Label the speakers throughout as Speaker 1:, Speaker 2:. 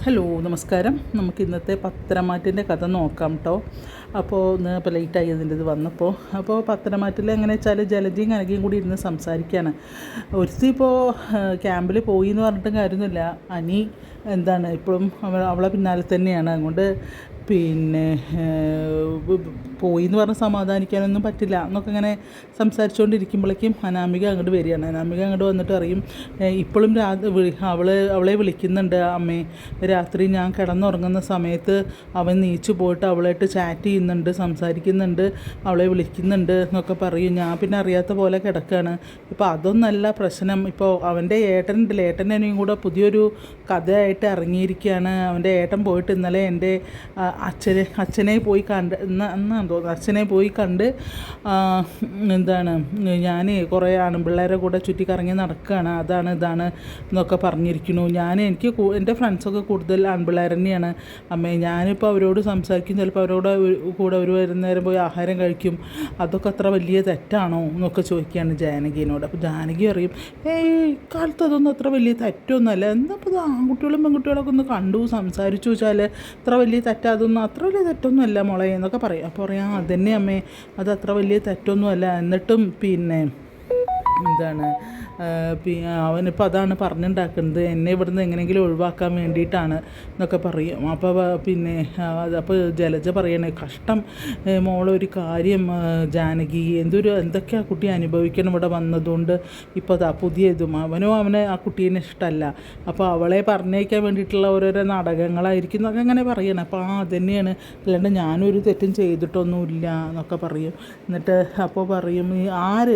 Speaker 1: Hello നമസ്കാരം. നമുക്ക് ഇന്നത്തെ പത്തരമാറ്റിൻ്റെ കഥ നോക്കാം കേട്ടോ. അപ്പോൾ ഇന്ന് ഇപ്പോൾ ലേറ്റായി അതിൻ്റെ ഇത് വന്നപ്പോൾ പത്തരമാറ്റിൽ എങ്ങനെ വെച്ചാൽ ജലജയും കനകയും കൂടി ഇരുന്ന് സംസാരിക്കുകയാണ്. ഒരുത്തി ഇപ്പോൾ ക്യാമ്പിൽ പോയി എന്ന് പറഞ്ഞിട്ടും കാര്യമൊന്നുമില്ല. അനി എന്താണ് ഇപ്പോഴും അവളെ പിന്നാലെ തന്നെയാണ്. അതുകൊണ്ട് പിന്നെ പോയി എന്ന് പറഞ്ഞ് സമാധാനിക്കാനൊന്നും പറ്റില്ല എന്നൊക്കെ ഇങ്ങനെ സംസാരിച്ചുകൊണ്ടിരിക്കുമ്പോഴേക്കും അനാമിക അങ്ങോട്ട് വരികയാണ്. അനാമിക അങ്ങോട്ട് വന്നിട്ട് അറിയും ഇപ്പോഴും അവളെ വിളിക്കുന്നുണ്ട്. അമ്മേ, രാത്രി ഞാൻ കിടന്നുറങ്ങുന്ന സമയത്ത് അവൻ നീച്ചു പോയിട്ട് അവളായിട്ട് ചാറ്റ് ചെയ്യുന്നുണ്ട്, സംസാരിക്കുന്നുണ്ട്, അവളെ വിളിക്കുന്നുണ്ട് എന്നൊക്കെ പറയും. ഞാൻ പിന്നെ അറിയാത്ത പോലെ കിടക്കുകയാണ്. ഇപ്പോൾ അതൊന്നല്ല പ്രശ്നം. ഇപ്പോൾ അവൻ്റെ ഏട്ടനുണ്ടല്ലേ, ഏട്ടനെയും കൂടെ പുതിയൊരു കഥയായിട്ട് ഇറങ്ങിയിരിക്കുകയാണ്. അവൻ്റെ ഏട്ടൻ പോയിട്ട് ഇന്നലെ എൻ്റെ അച്ഛനെ പോയി കണ്ട് എന്നാണ് തോന്നുന്നത്, അച്ഛനെ പോയി കണ്ട് എന്താണ് ഞാൻ കുറേ ആൺപിള്ളേരെ കൂടെ ചുറ്റിക്കറങ്ങി നടക്കുകയാണ്, അതാണ് ഇതാണ് എന്നൊക്കെ പറഞ്ഞിരിക്കുന്നു. എനിക്ക് എൻ്റെ ഫ്രണ്ട്സൊക്കെ കൂടുതൽ ആൺപിള്ളേർ തന്നെയാണ് അമ്മേ. ഞാനിപ്പോൾ അവരോട് സംസാരിക്കും, ചിലപ്പോൾ അവരോട് കൂടെ ഒരു വരുന്നേരം പോയി ആഹാരം കഴിക്കും. അതൊക്കെ അത്ര വലിയ തെറ്റാണോ എന്നൊക്കെ ചോദിക്കുകയാണ് ജാനകിനോട്. അപ്പോൾ ജാനകി അറിയും, ഇക്കാലത്ത് അതൊന്നും അത്ര വലിയ തെറ്റൊന്നുമല്ല. എന്താ ഇപ്പോൾ ആൺകുട്ടികളും പെൺകുട്ടികളൊക്കെ ഒന്ന് കണ്ടു സംസാരിച്ചു വെച്ചാൽ അത്ര വലിയ അതൊന്നും അത്ര വലിയ തെറ്റൊന്നുമല്ല മോളെ എന്നൊക്കെ പറയും. അപ്പോൾ പറയാം, അതന്നെ അമ്മേ, അത് അത്ര വലിയ തെറ്റൊന്നുമല്ല. എന്നിട്ടും പിന്നെ എന്താണ് അവനിപ്പോൾ അതാണ് പറഞ്ഞുണ്ടാക്കുന്നത്, എന്നെ ഇവിടുന്ന് എങ്ങനെയെങ്കിലും ഒഴിവാക്കാൻ വേണ്ടിയിട്ടാണ് എന്നൊക്കെ പറയും. അപ്പോൾ പിന്നെ അപ്പോൾ ജലജ പറയണേ, കഷ്ടം മോളൊരു കാര്യം ജാനകി, എന്തൊക്കെയാണ് ആ കുട്ടി അനുഭവിക്കണം ഇവിടെ വന്നതുകൊണ്ട്. ഇപ്പോൾ അതാ പുതിയതും അവനെ ആ കുട്ടീനെ ഇഷ്ടമല്ല. അപ്പോൾ അവളെ പറഞ്ഞേക്കാൻ വേണ്ടിയിട്ടുള്ള ഓരോരോ നാടകങ്ങളായിരിക്കും എന്നൊക്കെ അങ്ങനെ പറയണം. അപ്പോൾ അതുതന്നെയാണ്, അല്ലാണ്ട് ഞാനൊരു തെറ്റും ചെയ്തിട്ടൊന്നുമില്ല എന്നൊക്കെ പറയും. എന്നിട്ട് അപ്പോൾ പറയും,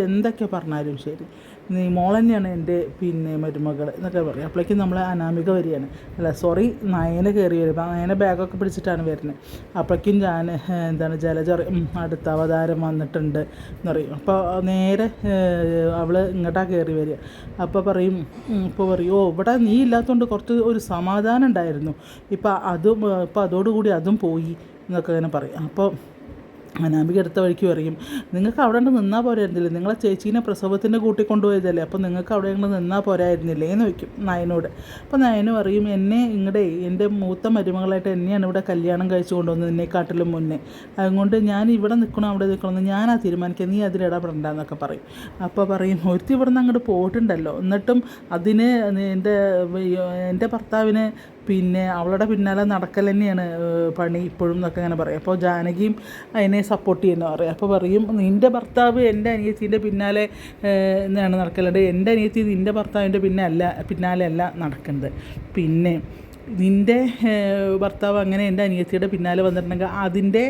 Speaker 1: എന്തൊക്കെ പറഞ്ഞാലും ശരി, നീ മോൾ തന്നെയാണ് എൻ്റെ പിന്നെ മരുമകൾ എന്നൊക്കെ പറയും. അപ്പോഴേക്കും നമ്മൾ അനാമിക വരികയാണ്, നയന കയറി വരും. നയന ബാഗൊക്കെ പിടിച്ചിട്ടാണ് വരുന്നത്. അപ്പോഴേക്കും ഞാൻ എന്താണ് ജലജ അടുത്ത അവതാരം വന്നിട്ടുണ്ട് എന്ന് പറയും. അപ്പോൾ നേരെ അവൾ ഇങ്ങോട്ടാണ് കയറി വരിക. അപ്പോൾ പറയും, ഇവിടെ നീ ഇല്ലാത്തതുകൊണ്ട് കുറച്ച് ഒരു സമാധാനം ഉണ്ടായിരുന്നു, ഇപ്പോൾ അതോടുകൂടി അതും പോയി എന്നൊക്കെ അങ്ങനെ പറയും. അപ്പോൾ അനാമിക അടുത്ത വഴിക്ക് പറയും, നിങ്ങൾക്ക് അവിടെ നിന്നാൽ പോരായിരുന്നില്ലേ, നിങ്ങളെ ചേച്ചീനെ പ്രസവത്തിൻ്റെ കൂട്ടിക്കൊണ്ടുപോയതല്ലേ, അപ്പോൾ നിങ്ങൾക്ക് അവിടെ നിന്നാൽ പോരായിരുന്നില്ലേ എന്ന് ചോദിക്കും നയനോട്. അപ്പോൾ നയന് പറയും, എൻ്റെ മൂത്ത മരുമകളായിട്ട് എന്നെയാണ് ഇവിടെ കല്യാണം കഴിച്ചു കൊണ്ടുവന്നത് എന്നെക്കാട്ടിലും മുന്നേ, അതുകൊണ്ട് ഞാൻ ഇവിടെ നിൽക്കണം അവിടെ നിൽക്കണമെന്ന് ഞാനാ തീരുമാനിക്കുക, നീ അതിലിടപെടണ്ടെന്നൊക്കെ പറയും. അപ്പോൾ പറയും, ഒരുത്തി ഇവിടെ നിന്ന് അങ്ങോട്ട് പോയിട്ടുണ്ടല്ലോ, എന്നിട്ടും അതിന് എൻ്റെ ഭർത്താവിന് പിന്നെ അവളുടെ പിന്നാലെ നടക്കൽ തന്നെയാണ് പണി ഇപ്പോഴും എന്നൊക്കെ അങ്ങനെ പറയും. അപ്പോൾ ജാനകിയും അതിനെ സപ്പോർട്ട് ചെയ്യുന്ന പറയും. അപ്പോൾ പറയും, നിൻ്റെ ഭർത്താവ് എൻ്റെ അനിയത്തീൻ്റെ പിന്നാലെ എന്നാണ് നടക്കലുണ്ട്, എൻ്റെ അനിയത്തി നിൻ്റെ ഭർത്താവിൻ്റെ പിന്നാലെ അല്ല നടക്കുന്നത്. പിന്നെ നിൻ്റെ ഭർത്താവ് അങ്ങനെ എൻ്റെ അനിയത്തിയുടെ പിന്നാലെ വന്നിട്ടുണ്ടെങ്കിൽ അതിൻ്റെ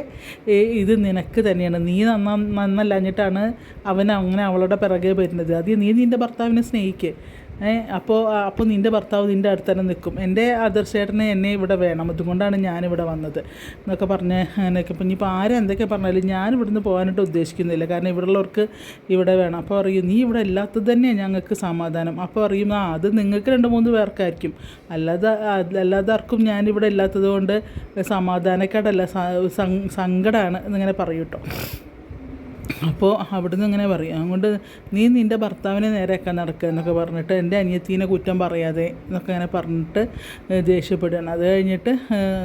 Speaker 1: ഇത് നിനക്ക് തന്നെയാണ്, നീ നന്നല്ലാഞ്ഞിട്ടാണ് അവൻ അങ്ങനെ അവളുടെ പിറകെ വരുന്നത്. അത് നീ നിൻ്റെ ഭർത്താവിനെ സ്നേഹിക്കുക. അപ്പോൾ നിൻ്റെ ഭർത്താവ് നിൻ്റെ അടുത്ത് തന്നെ നിൽക്കും. എൻ്റെ ആദർശേട്ടനെ എന്നെ ഇവിടെ വേണം, അതുകൊണ്ടാണ് ഞാനിവിടെ വന്നത് എന്നൊക്കെ പറഞ്ഞ് അങ്ങനെയൊക്കെ. ഇപ്പം ഇനിയിപ്പോൾ എന്തൊക്കെ പറഞ്ഞാലും ഞാൻ ഇവിടുന്ന് പോകാനായിട്ട് ഉദ്ദേശിക്കുന്നില്ല, കാരണം ഇവിടെയുള്ളവർക്ക് ഇവിടെ വേണം. അപ്പോൾ പറയും, നീ ഇവിടെ ഇല്ലാത്തത് തന്നെയാണ് ഞങ്ങൾക്ക് സമാധാനം. അപ്പോൾ പറയും, അത് നിങ്ങൾക്ക് 2-3 പേർക്കായിരിക്കും, അല്ലാതെ ആർക്കും ഞാനിവിടെ ഇല്ലാത്തത് കൊണ്ട് സമാധാനക്കേടല്ല, സങ്കടമാണ് എന്നിങ്ങനെ പറയും കേട്ടോ. അപ്പോൾ അവിടുന്ന് ഇങ്ങനെ പറയും, അതുകൊണ്ട് നീ നിൻ്റെ ഭർത്താവിനെ നേരെയാക്കാൻ നടക്കുക എന്നൊക്കെ പറഞ്ഞിട്ട് എൻ്റെ അനിയത്തീനെ കുറ്റം പറയാതെ എന്നൊക്കെ അങ്ങനെ പറഞ്ഞിട്ട് ദേഷ്യപ്പെടുകയാണ്. അത് കഴിഞ്ഞിട്ട്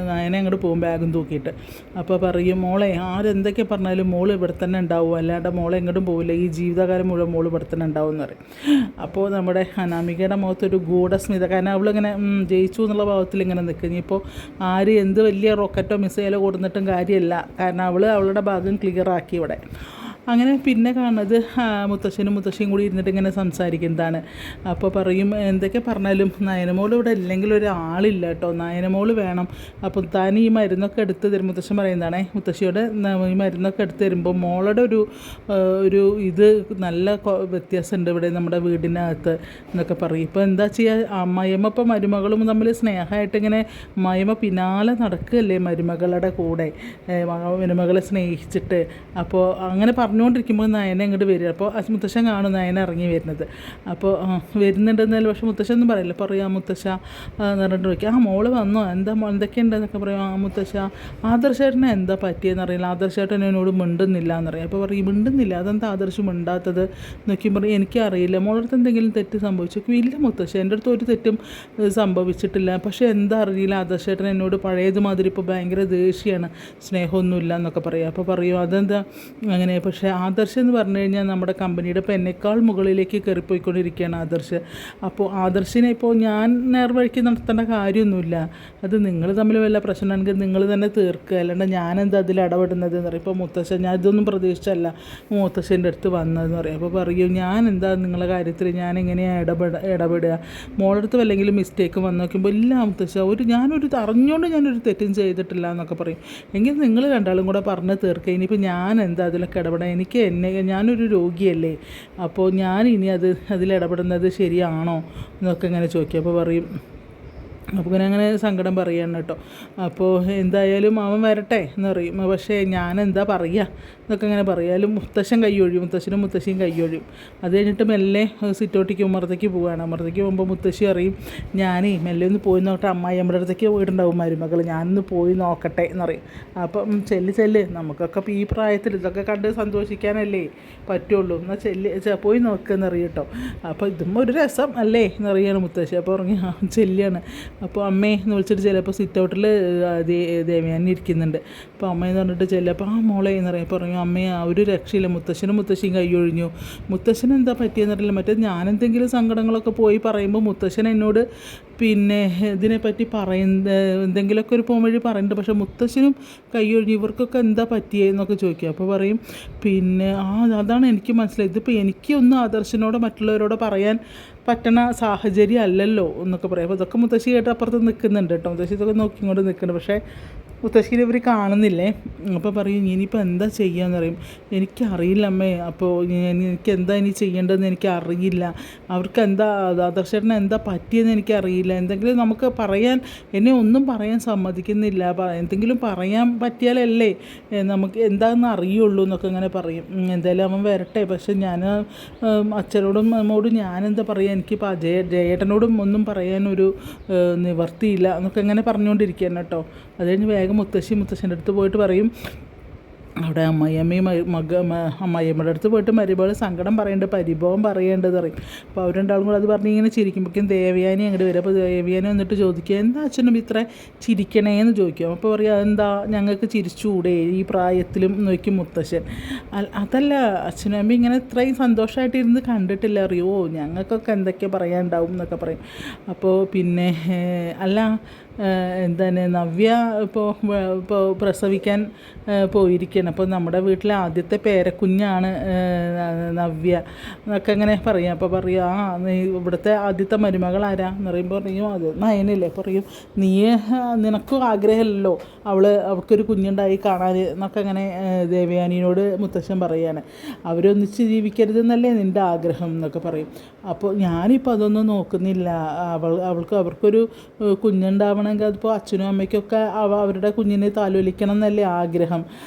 Speaker 1: നയനെ അങ്ങോട്ട് പോകും ബാഗും തൂക്കിയിട്ട്. അപ്പോൾ പറയും, മോളെ ആരെന്തൊക്കെ പറഞ്ഞാലും മോൾ ഇവിടെ തന്നെ ഉണ്ടാവും, അല്ലാണ്ട് മോളെ എങ്ങോട്ടും പോവില്ല, ഈ ജീവിതകാലം മുഴുവൻ മോൾ ഇവിടെ തന്നെ ഉണ്ടാവും എന്ന് പറയും. അപ്പോൾ നമ്മുടെ അനാമികയുടെ മുഖത്തൊരു ഗൂഢസ്മിത, കാരണം അവളിങ്ങനെ ജയിച്ചു എന്നുള്ള ഭാവത്തിൽ ഇങ്ങനെ നിൽക്കും. ഇനിയിപ്പോൾ എന്ത് വലിയ റോക്കറ്റോ മിസൈലോ കൊടുത്തിട്ടും കാര്യമല്ല, കാരണം അവളുടെ ഭാഗം ക്ലിയർ ആക്കി ഇവിടെ. അങ്ങനെ പിന്നെ കാണുന്നത് മുത്തശ്ശിയും കൂടി ഇരുന്നിട്ട് ഇങ്ങനെ സംസാരിക്കുന്നതാണ്. അപ്പോൾ പറയും, എന്തൊക്കെ പറഞ്ഞാലും നയനമോൾ ഇവിടെ ഇല്ലെങ്കിൽ ഒരാളില്ല കേട്ടോ, നയനമോൾ വേണം. അപ്പോൾ താൻ ഈ മരുന്നൊക്കെ എടുത്ത് തരും, മുത്തശ്ശൻ പറയുന്നതാണേ, മുത്തശ്ശിയോട് ഈ മരുന്നൊക്കെ എടുത്ത് തരുമ്പോൾ മോളുടെ ഒരു ഇത് നല്ല വ്യത്യാസമുണ്ട് ഇവിടെ നമ്മുടെ വീടിനകത്ത് എന്നൊക്കെ പറയും. ഇപ്പോൾ എന്താ ചെയ്യുക, അമ്മയമ്മ ഇപ്പോൾ മരുമകളും തമ്മിൽ സ്നേഹമായിട്ട് ഇങ്ങനെ അമ്മയമ്മ പിന്നാലെ നടക്കുകയല്ലേ മരുമകളുടെ കൂടെ, മരുമകളെ സ്നേഹിച്ചിട്ട്. അപ്പോൾ അങ്ങനെ പറഞ്ഞുകൊണ്ടിരിക്കുമ്പോൾ നയന ഇങ്ങോട്ട് വരിക. അപ്പോൾ മുത്തശ്ശൻ കാണും നയന ഇറങ്ങി വരുന്നത്. അപ്പോൾ വരുന്നുണ്ടെന്നാലും പക്ഷേ മുത്തശ്ശൻ ഒന്നും പറയില്ല. പറയാം മുത്തശ്ശ എന്ന് പറഞ്ഞിട്ട് ചോദിക്കും, മോള് വന്നോ, എന്തൊക്കെയുണ്ടെന്നൊക്കെ പറയും. മുത്തശ്ശ ആദർശേട്ടനെ എന്താ പറ്റിയെന്ന് അറിയില്ല, ആദർശേട്ടൻ എന്നോട് മിണ്ടുന്നില്ല എന്നറിയാം. അപ്പോൾ പറയും മിണ്ടുന്നില്ല, അതെന്താ ആദർശം മിണ്ടാത്തത് എന്നൊക്കെ പറയും. എനിക്കറിയില്ല, മോളടുത്ത് എന്തെങ്കിലും തെറ്റ് സംഭവിച്ചു? ഇല്ല മുത്തശ്ശ, എൻ്റെ അടുത്ത് ഒരു തെറ്റും സംഭവിച്ചിട്ടില്ല. പക്ഷേ എന്താ അറിയില്ല, ആദർശേട്ടൻ എന്നോട് പഴയതുമാതിരി ഇപ്പോൾ ഭയങ്കര ദേഷ്യമാണ്, സ്നേഹമൊന്നുമില്ല എന്നൊക്കെ പറയും. അപ്പോൾ പറയും അതെന്താ അങ്ങനെ? പക്ഷേ ആദർശ് എന്ന് പറഞ്ഞു കഴിഞ്ഞാൽ നമ്മുടെ കമ്പനിയുടെ ഇപ്പോൾ എന്നെക്കാൾ മുകളിലേക്ക് കയറിപ്പോയിക്കൊണ്ടിരിക്കുകയാണ് ആദർശ്. അപ്പോൾ ആദർശിനെ ഇപ്പോൾ ഞാൻ നേർവഴിക്ക് നടത്തേണ്ട കാര്യമൊന്നുമില്ല. അത് നിങ്ങൾ തമ്മിൽ വല്ല പ്രശ്നമാണെങ്കിൽ നിങ്ങൾ തന്നെ തീർക്കുക, അല്ലാണ്ട് ഞാനെന്താ അതിൽ ഇടപെടുന്നത് എന്ന് പറയും. ഇപ്പോൾ മുത്തശ്ശൻ, ഞാൻ ഇതൊന്നും പ്രതീക്ഷിച്ചല്ല മുത്തശ്ശൻ്റെ അടുത്ത് വന്നതെന്ന് പറയും. അപ്പോൾ പറയും ഞാൻ എന്താ നിങ്ങളുടെ കാര്യത്തിൽ ഞാൻ എങ്ങനെയാണ് ഇടപെടുക, മോളടുത്ത് വല്ലെങ്കിലും മിസ്റ്റേക്ക് വന്ന് നോക്കുമ്പോൾ ഇല്ല മുത്തശ്ശ, അറിഞ്ഞുകൊണ്ട് ഞാനൊരു തെറ്റും ചെയ്തിട്ടില്ല എന്നൊക്കെ പറയും. എങ്കിൽ നിങ്ങൾ രണ്ടാളും കൂടെ പറഞ്ഞ് തീർക്കുക, ഇനിയിപ്പോൾ ഞാൻ എന്താ അതിലൊക്കെ ഇടപെടാം, ഞാനൊരു രോഗിയല്ലേ, അപ്പോൾ ഞാൻ ഇനി അതിലിടപെടുന്നത് ശരിയാണോ എന്നൊക്കെ ഇങ്ങനെ ചോദിക്കും. അപ്പോൾ പറയും, അപ്പോൾ അങ്ങനെ സങ്കടം പറയുകയാണ് കേട്ടോ. അപ്പോൾ എന്തായാലും അവൻ വരട്ടെ എന്ന് പറയും. പക്ഷേ ഞാനെന്താ പറയുക എന്നൊക്കെ അങ്ങനെ പറയാലും മുത്തശ്ശൻ കൈയൊഴിയും, മുത്തശ്ശനും മുത്തശ്ശിയും കൈയൊഴിയും. അത് കഴിഞ്ഞിട്ട് മെല്ലെ സിറ്റോട്ടിക്ക് ഉമ്മറത്തേക്ക് പോവുകയാണ്. ഉമ്മറത്തേക്ക് പോകുമ്പോൾ മുത്തശ്ശി അറിയും, ഞാനേ മെല്ലെ ഒന്ന് പോയി നോക്കട്ടെ, അമ്മായി നമ്മുടെ അടുത്തേക്ക് പോയിട്ടുണ്ടാവും മരുമകൾ, ഞാനൊന്ന് പോയി നോക്കട്ടെ എന്നറിയും. അപ്പം ചെല്ല് നമുക്കൊക്കെ ഈ പ്രായത്തിൽ ഇതൊക്കെ കണ്ട് സന്തോഷിക്കാനല്ലേ പറ്റുള്ളൂ, എന്നാൽ പോയി നോക്കുകയെന്നറിയും കേട്ടോ. അപ്പോൾ ഇതും ഒരു രസം അല്ലേ എന്നറിയാണ് മുത്തശ്ശി. അപ്പോൾ ഉറങ്ങി ചെല്ലിയാണ്. അപ്പോൾ അമ്മയെ എന്ന് വിളിച്ചിട്ട് ചിലപ്പോൾ സിറ്റ് ഔട്ടിൽ ദേവയാനി ഇരിക്കുന്നുണ്ട്. അപ്പോൾ അമ്മയെന്ന് പറഞ്ഞിട്ട് ചിലപ്പോൾ മോളെ എന്ന് പറയും. പറഞ്ഞു അമ്മയെ ഒരു രക്ഷയില്ല, മുത്തശ്ശനും മുത്തശ്ശിയും കൈയൊഴിഞ്ഞു, മുത്തശ്ശന് എന്താ പറ്റിയെന്നറിയില്ല. മറ്റേ ഞാനെന്തെങ്കിലും സങ്കടങ്ങളൊക്കെ പോയി പറയുമ്പോൾ മുത്തശ്ശൻ എന്നോട് പിന്നെ ഇതിനെപ്പറ്റി എന്തെങ്കിലുമൊക്കെ ഒരു പോംവഴി പറയുന്നുണ്ട്, പക്ഷേ മുത്തശ്ശനും കൈയൊഴിഞ്ഞു, ഇവർക്കൊക്കെ എന്താ പറ്റിയെന്നൊക്കെ ചോദിക്കും. അപ്പോൾ പറയും പിന്നെ അതാണ് എനിക്ക് മനസ്സിലായത്, ഇതിപ്പോൾ എനിക്കൊന്നും ആദർശനോട് മറ്റുള്ളവരോട് പറയാൻ പറ്റണ സാഹചര്യം അല്ലല്ലോ എന്നൊക്കെ പറയും. അപ്പോൾ ഇതൊക്കെ മുത്തശ്ശി കേട്ട് അപ്പുറത്ത് നിൽക്കുന്നുണ്ട് കേട്ടോ. മുത്തശ്ശി ഇതൊക്കെ നോക്കിക്കൊണ്ട് നിൽക്കുന്നുണ്ട്. പക്ഷേ മുത്തശ്ശീനെ ഇവർ കാണുന്നില്ലേ. അപ്പോൾ പറയും ഇനിയിപ്പോൾ എന്താ ചെയ്യാന്ന് പറയും. എനിക്കറിയില്ല അമ്മേ, അപ്പോൾ എനിക്ക് എന്താ ഇനി ചെയ്യേണ്ടതെന്ന് എനിക്കറിയില്ല, അവർക്ക് എന്താ ആദർശേട്ടന് എന്താ പറ്റിയെന്ന് എനിക്കറിയില്ല, എന്തെങ്കിലും നമുക്ക് പറയാൻ, എന്നെ ഒന്നും പറയാൻ സമ്മതിക്കുന്നില്ല, എന്തെങ്കിലും പറയാൻ പറ്റിയാലല്ലേ നമുക്ക് എന്താണെന്ന് അറിയുള്ളൂ എന്നൊക്കെ അങ്ങനെ പറയും. എന്തായാലും അവൻ വരട്ടെ, പക്ഷെ ഞാൻ അച്ഛനോടും അമ്മോടും ഞാനെന്താ പറയുക, എനിക്കിപ്പോൾ ജയേട്ടനോടും ഒന്നും പറയാനൊരു നിവർത്തിയില്ല എന്നൊക്കെ അങ്ങനെ പറഞ്ഞുകൊണ്ടിരിക്കുകയാണ് കേട്ടോ. അത് കഴിഞ്ഞ് വേഗം മുത്തശ്ശൻ്റെ അടുത്ത് പോയിട്ട് പറയും, അവിടെ അമ്മായിയമ്മയും അമ്മായിയമ്മയുടെ അടുത്ത് പോയിട്ട് മരുമകൾ സങ്കടം പറയേണ്ടത്, പരിഭവം പറയേണ്ടത് പറയും. അപ്പോൾ അവർ രണ്ടാളും കൂടെ അത് പറഞ്ഞ് ഇങ്ങനെ ചിരിക്കുമ്പോഴേക്കും ദേവയാനി അങ്ങോട്ട് വരും. അപ്പോൾ ദേവയാനി വന്നിട്ട് ചോദിക്കുക, എന്താ അച്ഛനും ഇത്ര ചിരിക്കണേന്ന് ചോദിക്കും. അപ്പോൾ പറയുക, അതെന്താ ഞങ്ങൾക്ക് ചിരിച്ചുകൂടെ ഈ പ്രായത്തിലും നോക്കും മുത്തശ്ശൻ. അതല്ല അച്ഛനും അമ്മയും ഇങ്ങനെ ഇത്രയും സന്തോഷമായിട്ടിരുന്ന് കണ്ടിട്ടില്ല, അറിയോ, ഞങ്ങൾക്കൊക്കെ എന്തൊക്കെ പറയാനുണ്ടാവും എന്നൊക്കെ പറയും. അപ്പോൾ പിന്നെ അല്ല എന്താണ് നവ്യ ഇപ്പോൾ പ്രസവിക്കാൻ പോയിരിക്കുകയാണ്, അപ്പോൾ നമ്മുടെ വീട്ടിലെ ആദ്യത്തെ പേരക്കുഞ്ഞാണ് നവ്യ എന്നൊക്കെ അങ്ങനെ പറയാം. അപ്പോൾ പറയും ഇവിടുത്തെ ആദ്യത്തെ മരുമകൾ ആരാ എന്ന് പറയുമ്പോൾ പറയും അത് നയനല്ലേ. പറയും നിനക്കും ആഗ്രഹമല്ലോ അവൾക്കൊരു കുഞ്ഞുണ്ടായി കാണാൻ എന്നൊക്കെ അങ്ങനെ ദേവയാനിയോട് മുത്തശ്ശൻ പറയാണ്. അവരൊന്നിച്ച് ജീവിക്കരുതെന്നല്ലേ നിൻ്റെ ആഗ്രഹം എന്നൊക്കെ പറയും. അപ്പോൾ ഞാനിപ്പോൾ അതൊന്നും നോക്കുന്നില്ല, അവർക്കൊരു കുഞ്ഞുണ്ടാവണമെങ്കിൽ അതിപ്പോൾ അച്ഛനും അമ്മയ്ക്കൊക്കെ അവരുടെ കുഞ്ഞിനെ താലോലിക്കണം എന്നല്ലേ ആഗ്രഹം.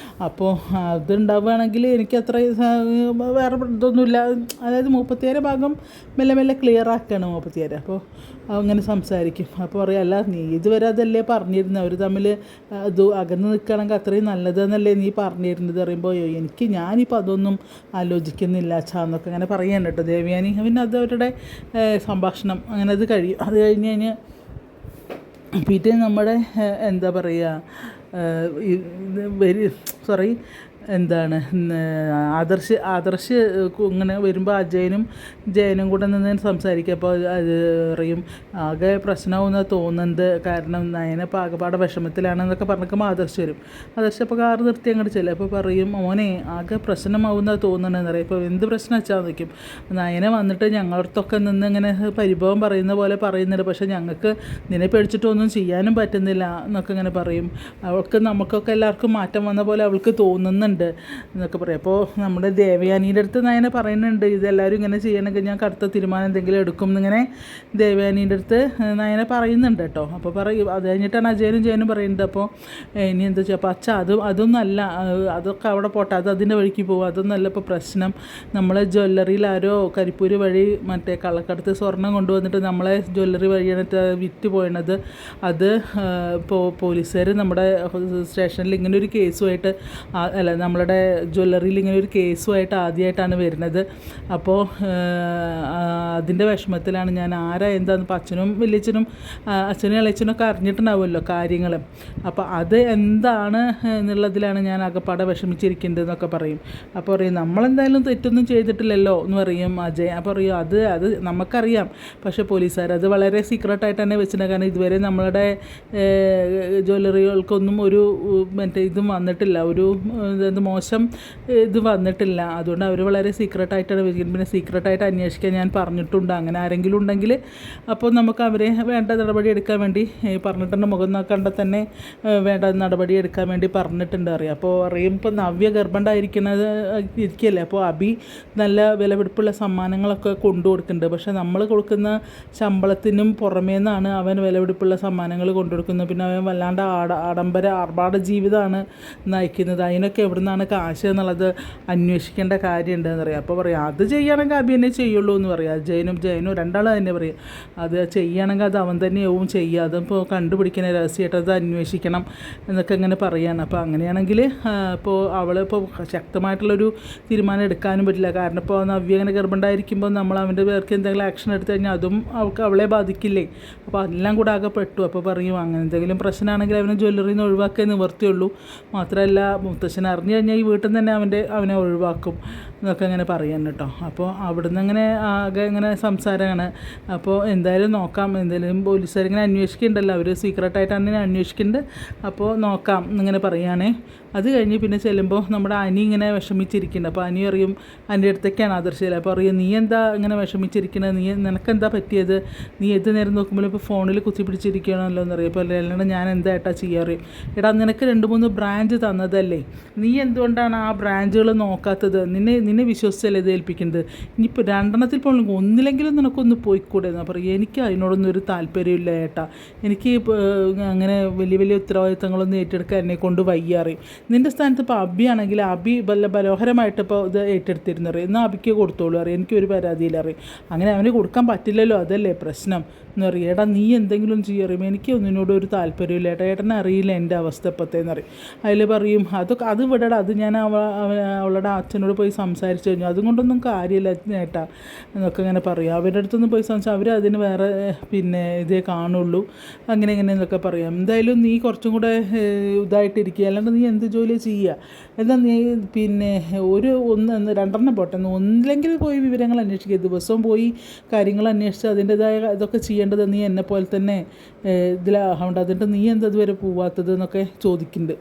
Speaker 1: അപ്പോൾ അതുണ്ടാവുകയാണെങ്കിൽ എനിക്ക് അത്ര വേറെ ഇതൊന്നുമില്ല. അതായത് 36 ഭാഗം മെല്ലെ മെല്ലെ ക്ലിയർ ആക്കുകയാണ് 36. അപ്പോൾ അങ്ങനെ സംസാരിക്കും. അപ്പോൾ പറയാം, അല്ല നീ ഇതുവരെ അതല്ലേ പറഞ്ഞിരുന്നത്, അവർ തമ്മിൽ അത് അകന്ന് നിൽക്കുകയാണെങ്കിൽ അത്രയും നല്ലതെന്നല്ലേ നീ പറഞ്ഞിരുന്നത് പറയുമ്പോൾ ഞാനിപ്പോൾ അതൊന്നും ആലോചിക്കുന്നില്ല അച്ഛാന്നൊക്കെ അങ്ങനെ പറയാൻ കേട്ടോ ദേവയാനി. പിന്നെ അത് അവരുടെ സംഭാഷണം അങ്ങനെ അത് കഴിയും. അത് കഴിഞ്ഞ് കഴിഞ്ഞ് പിന്നെ നമ്മുടെ എന്താ പറയുക എന്താണ് ആദർശ് ഇങ്ങനെ വരുമ്പോൾ ജയനും കൂടെ നിന്ന് സംസാരിക്കുക. അപ്പോൾ അത് പറയും ആകെ പ്രശ്നമാവുന്ന തോന്നുന്നത്, കാരണം നയനപ്പോൾ ആകെപ്പാടെ വിഷമത്തിലാണെന്നൊക്കെ പറഞ്ഞിരിക്കുമ്പോൾ ആദർശ് വരും. അപ്പോൾ കാർ നിർത്തി അങ്ങോട്ട് ചെല്ലും. അപ്പോൾ പറയും മോനെ ആകെ പ്രശ്നമാവുന്ന തോന്നണമെന്ന് പറയും. ഇപ്പോൾ എന്ത് പ്രശ്നം വെച്ചാൽ നിൽക്കും. നയന വന്നിട്ട് ഞങ്ങളടുത്തൊക്കെ നിന്ന് ഇങ്ങനെ പരിഭവം പറയുന്ന പോലെ പറയുന്നുണ്ട്, പക്ഷേ ഞങ്ങൾക്ക് നിന്നെ പേടിച്ചിട്ടൊന്നും ചെയ്യാനും പറ്റുന്നില്ല എന്നൊക്കെ ഇങ്ങനെ പറയും. നമുക്കൊക്കെ എല്ലാവർക്കും മാറ്റം വന്ന പോലെ അവൾക്ക് തോന്നുന്നുണ്ട് പറയുന്നുണ്ട് എന്നൊക്കെ പറയും. അപ്പോൾ നമ്മുടെ ദേവയാനീൻ്റെ അടുത്ത് നയന പറയുന്നുണ്ട് ഇതെല്ലാവരും ഇങ്ങനെ ചെയ്യണമെങ്കിൽ ഞാൻ കടുത്ത തീരുമാനം എന്തെങ്കിലും എടുക്കും എന്നിങ്ങനെ ദേവയാനീൻ്റെ അടുത്ത് നയന പറയുന്നുണ്ട് കേട്ടോ. അപ്പോൾ പറയും അത് കഴിഞ്ഞിട്ടാണ് അജയനും ജയനും പറയുന്നത്. അപ്പോൾ ഇനി എന്താ വെച്ചാൽ അപ്പോൾ അതൊന്നും അല്ല, അതൊക്കെ അവിടെ പോട്ടെ, അത് അതിൻ്റെ വഴിക്ക് പോകും, അതൊന്നല്ല ഇപ്പോൾ പ്രശ്നം. നമ്മളെ ജ്വല്ലറിയിൽ ആരോ കരിപ്പൂര് വഴി മറ്റേ കള്ളക്കടത്ത് സ്വർണം കൊണ്ടുവന്നിട്ട് നമ്മളെ ജ്വല്ലറി വഴിയാണ് വിറ്റ് പോയണത്. അത് ഇപ്പോൾ പോലീസുകാർ നമ്മുടെ സ്റ്റേഷനിൽ ഇങ്ങനെ ഒരു കേസുമായിട്ട് അല്ല നമ്മളുടെ ജ്വല്ലറിയിൽ ഇങ്ങനെ ഒരു കേസുമായിട്ട് ആദ്യമായിട്ടാണ് വരുന്നത്. അപ്പോൾ അതിൻ്റെ വിഷമത്തിലാണ് ഞാൻ ആരാ എന്താന്ന് ഇപ്പോൾ അച്ഛനും വലിയച്ഛനും അച്ഛനും ഇളയച്ഛനൊക്കെ അറിഞ്ഞിട്ടുണ്ടാവുമല്ലോ കാര്യങ്ങൾ. അപ്പോൾ അത് എന്താണ് എന്നുള്ളതിലാണ് ഞാൻ അകപ്പാടെ വിഷമിച്ചിരിക്കേണ്ടതെന്നൊക്കെ പറയും. അപ്പോൾ പറയും നമ്മളെന്തായാലും തെറ്റൊന്നും ചെയ്തിട്ടില്ലല്ലോ എന്ന് പറയും അജയ്. അപ്പോൾ പറയും അത് നമുക്കറിയാം, പക്ഷേ പോലീസുകാർ അത് വളരെ സീക്രട്ടായിട്ട് തന്നെ വെച്ചിട്ടുണ്ട്. കാരണം ഇതുവരെ നമ്മളുടെ ജ്വല്ലറികൾക്കൊന്നും ഒരു മറ്റേ ഇതും വന്നിട്ടില്ല, ഒരു മോശം ഇത് വന്നിട്ടില്ല. അതുകൊണ്ട് അവർ വളരെ സീക്രട്ടായിട്ടാണ് വെച്ചിരിക്കുന്നത്. പിന്നെ സീക്രട്ടായിട്ട് അന്വേഷിക്കാൻ ഞാൻ പറഞ്ഞിട്ടുണ്ട്. അങ്ങനെ ആരെങ്കിലും ഉണ്ടെങ്കിൽ അപ്പോൾ നമുക്ക് അവരെ വേണ്ട നടപടി എടുക്കാൻ വേണ്ടി പറഞ്ഞിട്ടുണ്ട്. മുഖം നോക്കാണ്ട് തന്നെ വേണ്ട നടപടി എടുക്കാൻ വേണ്ടി പറഞ്ഞിട്ടുണ്ട് അറിയാം. അപ്പോൾ അറിയും ഇപ്പോൾ നവ്യ ഗർഭമുണ്ടായിരിക്കുന്നത് ഇരിക്കുകയല്ലേ. അപ്പോൾ അബി നല്ല വിലപിടിപ്പുള്ള സമ്മാനങ്ങളൊക്കെ കൊണ്ടു കൊടുക്കുന്നുണ്ട്. പക്ഷേ നമ്മൾ കൊടുക്കുന്ന ശമ്പളത്തിനും പുറമേ നിന്നാണ് അവൻ വിലപിടിപ്പുള്ള സമ്മാനങ്ങൾ കൊണ്ടുകൊടുക്കുന്നത്. പിന്നെ അവൻ വല്ലാണ്ട് ആർഭാട ജീവിതമാണ് നയിക്കുന്നത്. അതിനൊക്കെ എവിടെ നിന്നാണ് കാശ് എന്നുള്ളത് അന്വേഷിക്കേണ്ട കാര്യമുണ്ടെന്ന് പറയാം. അപ്പോൾ പറയാം അത് ചെയ്യുകയാണെങ്കിൽ അബി തന്നെ ചെയ്യുള്ളൂ എന്ന് പറയാം. ജയനും രണ്ടാളും തന്നെ പറയും അത് ചെയ്യുകയാണെങ്കിൽ അത് അവൻ തന്നെയാവും ചെയ്യുക, അതിപ്പോൾ കണ്ടുപിടിക്കുന്ന രഹസ്യമായിട്ട് അത് അന്വേഷിക്കണം എന്നൊക്കെ ഇങ്ങനെ പറയുകയാണ്. അപ്പോൾ അങ്ങനെയാണെങ്കിൽ ഇപ്പോൾ അവളിപ്പോൾ ശക്തമായിട്ടുള്ളൊരു തീരുമാനം എടുക്കാനും പറ്റില്ല. കാരണം ഇപ്പോൾ നവ്യ അങ്ങനെ ഗർഭമുണ്ടായിരിക്കുമ്പോൾ നമ്മൾ അവൻ്റെ പേർക്ക് എന്തെങ്കിലും ആക്ഷൻ എടുത്തു കഴിഞ്ഞാൽ അതും അവളെ ബാധിക്കില്ലേ. അപ്പോൾ അതെല്ലാം കൂടെ ആകെ പെട്ടു. അപ്പോൾ പറയും അങ്ങനെ എന്തെങ്കിലും പ്രശ്നമാണെങ്കിൽ അവനെ ജ്വല്ലറിയിൽ നിന്ന് ഒഴിവാക്കാൻ നിവർത്തിയുള്ളൂ. മാത്രമല്ല മുത്തശ്ശൻ അറിഞ്ഞു കഴിഞ്ഞാൽ ഈ വീട്ടിൽ നിന്ന് തന്നെ അവനെ ഒഴിവാക്കും എന്നൊക്കെ അങ്ങനെ പറയാൻ കേട്ടോ. അപ്പോൾ അവിടുന്ന് അങ്ങനെ ആകെ ഇങ്ങനെ സംസാരമാണ്. അപ്പോൾ എന്തായാലും നോക്കാം, എന്തായാലും പോലീസുകാരിങ്ങനെ അന്വേഷിക്കുന്നുണ്ടല്ലോ, അവർ സീക്രട്ടായിട്ടാണ് അന്വേഷിക്കുന്നുണ്ട്. അപ്പോൾ നോക്കാം എന്നിങ്ങനെ പറയുകയാണേ. അത് കഴിഞ്ഞ് പിന്നെ ചെല്ലുമ്പോൾ നമ്മുടെ അനി ഇങ്ങനെ വിഷമിച്ചിരിക്കുന്നുണ്ട്. അപ്പോൾ അനി അറിയും എൻ്റെ അടുത്തേക്കാണ് ആദർശയില്ല. അപ്പോൾ അറിയാം നീ എന്താ ഇങ്ങനെ വിഷമിച്ചിരിക്കുന്നത്, നിനക്കെന്താ പറ്റിയത്, നീ ഏത് നേരം നോക്കുമ്പോൾ ഇപ്പോൾ ഫോണിൽ കുത്തിപ്പിടിച്ചിരിക്കണമല്ലോ എന്നറിയാം. അപ്പോൾ അല്ലാണ്ട് ഞാൻ എന്താ ഏട്ടാ ചെയ്യാറ്, എടാ നിനക്ക് 2-3 ബ്രാഞ്ച് തന്നതല്ലേ, നീ എന്തുകൊണ്ടാണ് ആ ബ്രാഞ്ചുകൾ നോക്കാത്തത്, നിന്നെ വിശ്വസിച്ചല്ലേ ഇത് ഏൽപ്പിക്കുന്നത്, ഇനിയിപ്പോൾ 2 പോലും ഒന്നിലെങ്കിലും നിനക്കൊന്ന് പോയിക്കൂടെ എന്ന് പറയും. എനിക്ക് അതിനോടൊന്നും ഒരു താല്പര്യമില്ല ഏട്ടാ, എനിക്ക് അങ്ങനെ വലിയ വലിയ ഉത്തരവാദിത്തങ്ങളൊന്നും ഏറ്റെടുക്കാൻ എന്നെ കൊണ്ട് വയ്യാറിയും. നിൻ്റെ സ്ഥാനത്ത് ഇപ്പോൾ അബി ആണെങ്കിൽ അബി വല്ല മനോഹരമായിട്ട് ഇപ്പോൾ ഇത് ഏറ്റെടുത്തിരുന്നു അറിയും, എന്നാൽ അബിക്ക് കൊടുത്തോളൂ അറിയാം, എനിക്കൊരു പരാതിയില്ല അറിയും. അങ്ങനെ അവന് കൊടുക്കാൻ പറ്റില്ലല്ലോ, അതല്ലേ പ്രശ്നം എന്ന് പറയും. ഏട്ടാ നീ എന്തെങ്കിലും ചെയ്യറിയും, എനിക്ക് ഒന്നിനോട് ഒരു താല്പര്യമില്ല ഏട്ടാ, ഏട്ടനെ അറിയില്ല എൻ്റെ അവസ്ഥ എപ്പോഴത്തേന്ന് പറയും. അതിൽ പറയും അത് വിടടാ, അത് ഞാൻ അവളുടെ അച്ഛനോട് പോയി സംസാരിച്ചു കഴിഞ്ഞു, അതുകൊണ്ടൊന്നും കാര്യമില്ല ഏട്ടാ എന്നൊക്കെ ഇങ്ങനെ പറയും. അവരുടെ അടുത്തൊന്നും പോയി സംസാരിച്ചാൽ അവർ അതിന് വേറെ പിന്നെ ഇതേ കാണുള്ളൂ, അങ്ങനെ എന്നൊക്കെ പറയാം. എന്തായാലും നീ കുറച്ചും കൂടെ ഇതായിട്ടിരിക്കുക, അല്ലാണ്ട് നീ എന്ത് ജോലി ചെയ്യുക, എന്നാൽ നീ പിന്നെ 2 പോട്ടെ, ഒന്നില്ലെങ്കിൽ പോയി വിവരങ്ങൾ അന്വേഷിക്കുക, ദിവസവും പോയി കാര്യങ്ങൾ അന്വേഷിച്ച് അതിൻ്റെതായ ഇതൊക്കെ ചെയ്യേണ്ടത് നീ എന്നെ പോലെ തന്നെ ഇതിലാവണ്ട, അതിൻ്റെ നീ എന്താ ഇതുവരെ പോവാത്തത് എന്നൊക്കെ ചോദിക്കുന്നുണ്ട്.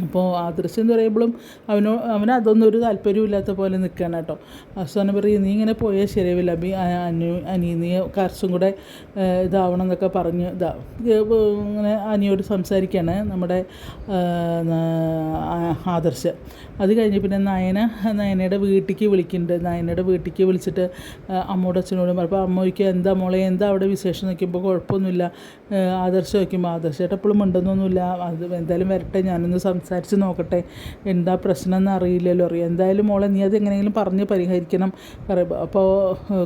Speaker 1: അപ്പോൾ ആദർശ് എന്ന് പറയുമ്പോഴും അവന് അതൊന്നും ഒരു താല്പര്യമില്ലാത്ത പോലെ നിൽക്കുകയാണ് കേട്ടോ. അവസാനം പറയും നീ ഇങ്ങനെ പോയാൽ ശരിയാവില്ല നീ കുറച്ചും കൂടെ ഇതാവണം എന്നൊക്കെ പറഞ്ഞ് ഇങ്ങനെ അനിയോട് സംസാരിക്കുകയാണ് നമ്മുടെ ആദർശ്. അത് കഴിഞ്ഞ് പിന്നെ നയനയുടെ വീട്ടിലേക്ക് വിളിക്കുന്നുണ്ട്. നയനയുടെ വീട്ടിലേക്ക് വിളിച്ചിട്ട് അമ്മയോട് അച്ഛനോടും അപ്പോൾ അമ്മയ്ക്ക് എന്താ മോളെ എന്താ അവിടെ വിശേഷം നോക്കിയപ്പോൾ കുഴപ്പമൊന്നുമില്ല. ആദർശ് നോക്കുമ്പോൾ ആദർശമായിട്ട് എപ്പോഴും ഉണ്ടെന്നൊന്നുമില്ല, അത് എന്തായാലും വരട്ടെ ഞാനൊന്ന് സംസാരിച്ച് നോക്കട്ടെ, എന്താ പ്രശ്നം എന്ന് അറിയില്ലല്ലോ അറിയാം. എന്തായാലും മോളെ നീ അത് എങ്ങനെയെങ്കിലും പറഞ്ഞ് പരിഹരിക്കണം പറയുമ്പോൾ അപ്പോൾ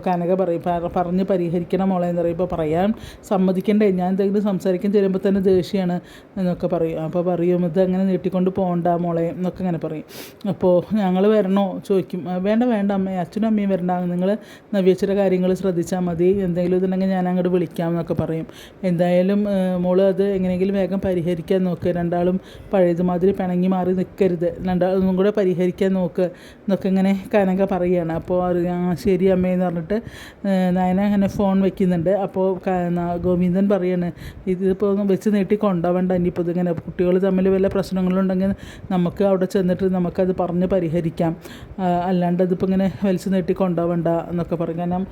Speaker 1: കനക പറയും പറഞ്ഞ് പരിഹരിക്കണം മോളെ എന്ന് പറയുമ്പോൾ പറയാൻ സമ്മതിക്കണ്ടേ, ഞാൻ എന്തെങ്കിലും സംസാരിക്കാൻ ചെല്ലുമ്പോൾ തന്നെ ദേഷ്യമാണ് എന്നൊക്കെ പറയും. അപ്പോൾ പറയും ഇത് അങ്ങനെ നീട്ടിക്കൊണ്ട് പോകണ്ട മോളെ എന്നൊക്കെ അങ്ങനെ പറയും. അപ്പോൾ ഞങ്ങൾ വരണോ ചോദിക്കും. വേണ്ട അമ്മേ, അച്ഛനും അമ്മയും വരണ്ട, നിങ്ങൾ നവ്യച്ചിയുടെ കാര്യങ്ങൾ ശ്രദ്ധിച്ചാൽ മതി, എന്തെങ്കിലും ഇതുണ്ടെങ്കിൽ ഞാൻ അങ്ങോട്ട് വിളിക്കാം എന്നൊക്കെ പറയും. എന്തായാലും മോള് അത് എങ്ങനെയെങ്കിലും വേഗം പരിഹരിക്കാൻ നോക്കുക, രണ്ടാളും പഴയതുമാതിരി പിണങ്ങി മാറി നിൽക്കരുത്, രണ്ടാളും കൂടെ പരിഹരിക്കാൻ നോക്കുക എന്നൊക്കെ ഇങ്ങനെ കനക പറയുകയാണ്. അപ്പോൾ ശരി അമ്മയെന്ന് പറഞ്ഞിട്ട് നയന അങ്ങനെ ഫോൺ വയ്ക്കുന്നുണ്ട്. അപ്പോൾ ഗോവിന്ദൻ പറയാണ് ഇതിപ്പോൾ ഒന്ന് വെച്ച് നീട്ടി കൊണ്ടുപോകണ്ട, ഇനിയിപ്പോൾ ഇതിങ്ങനെ കുട്ടികൾ തമ്മിൽ വല്ല പ്രശ്നങ്ങളുണ്ടെങ്കിൽ നമുക്ക് അവിടെ ചെന്നിട്ട് നമുക്കത് പറഞ്ഞ് പരിഹരിക്കാം, അല്ലാണ്ട് ഇതിപ്പോൾ ഇങ്ങനെ വലിച്ചു നീട്ടി കൊണ്ടുപോകണ്ട എന്നൊക്കെ പറയും. കാരണം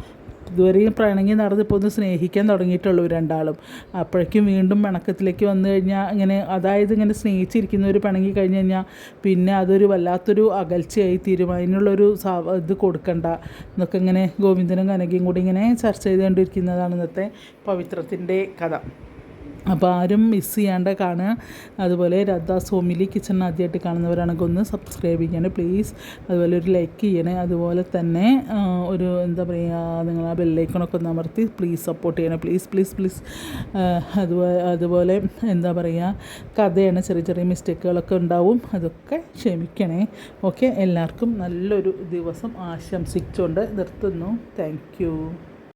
Speaker 1: ഇതുവരെയും പിണങ്ങി നടന്ന് ഇപ്പോൾ ഒന്ന് സ്നേഹിക്കാൻ തുടങ്ങിയിട്ടുള്ളൂ രണ്ടാളും. അപ്പോഴേക്കും വീണ്ടും പിണക്കത്തിലേക്ക് വന്നു കഴിഞ്ഞാൽ ഇങ്ങനെ, അതായത് ഇങ്ങനെ സ്നേഹിച്ചിരിക്കുന്നവർ പിണങ്ങി കഴിഞ്ഞ് കഴിഞ്ഞാൽ പിന്നെ അതൊരു വല്ലാത്തൊരു അകൽച്ചയായി തീരും. അതിനുള്ളൊരു ഇത് കൊടുക്കണ്ട എന്നൊക്കെ ഇങ്ങനെ ഗോവിന്ദനും കനകയും കൂടി ഇങ്ങനെ ചർച്ച ചെയ്തുകൊണ്ടിരിക്കുന്നതാണ് ഇന്നത്തെ പവിത്രത്തിൻ്റെ കഥ. അപ്പോൾ ആരും മിസ് ചെയ്യാണ്ട് കാണുക. അതുപോലെ രാധാ സോമിലി കിച്ചൺ ആദ്യമായിട്ട് കാണുന്നവരാണെങ്കിൽ ഒന്ന് സബ്സ്ക്രൈബ് ചെയ്യണേ പ്ലീസ്. അതുപോലെ ഒരു ലൈക്ക് ചെയ്യണേ. അതുപോലെ തന്നെ ഒരു എന്താ പറയുക, നിങ്ങൾ ആ ബെല്ലൈക്കണൊക്കെ ഒന്ന് അമർത്തി പ്ലീസ് സപ്പോർട്ട് ചെയ്യണേ പ്ലീസ് പ്ലീസ് പ്ലീസ്. അതുപോലെ എന്താ പറയുക, കഥയാണ്, ചെറിയ ചെറിയ മിസ്റ്റേക്കുകളൊക്കെ ഉണ്ടാവും, അതൊക്കെ ക്ഷമിക്കണേ. ഓക്കെ, എല്ലാവർക്കും നല്ലൊരു ദിവസം ആശംസിച്ചുകൊണ്ട് നിർത്തുന്നു. Thank you.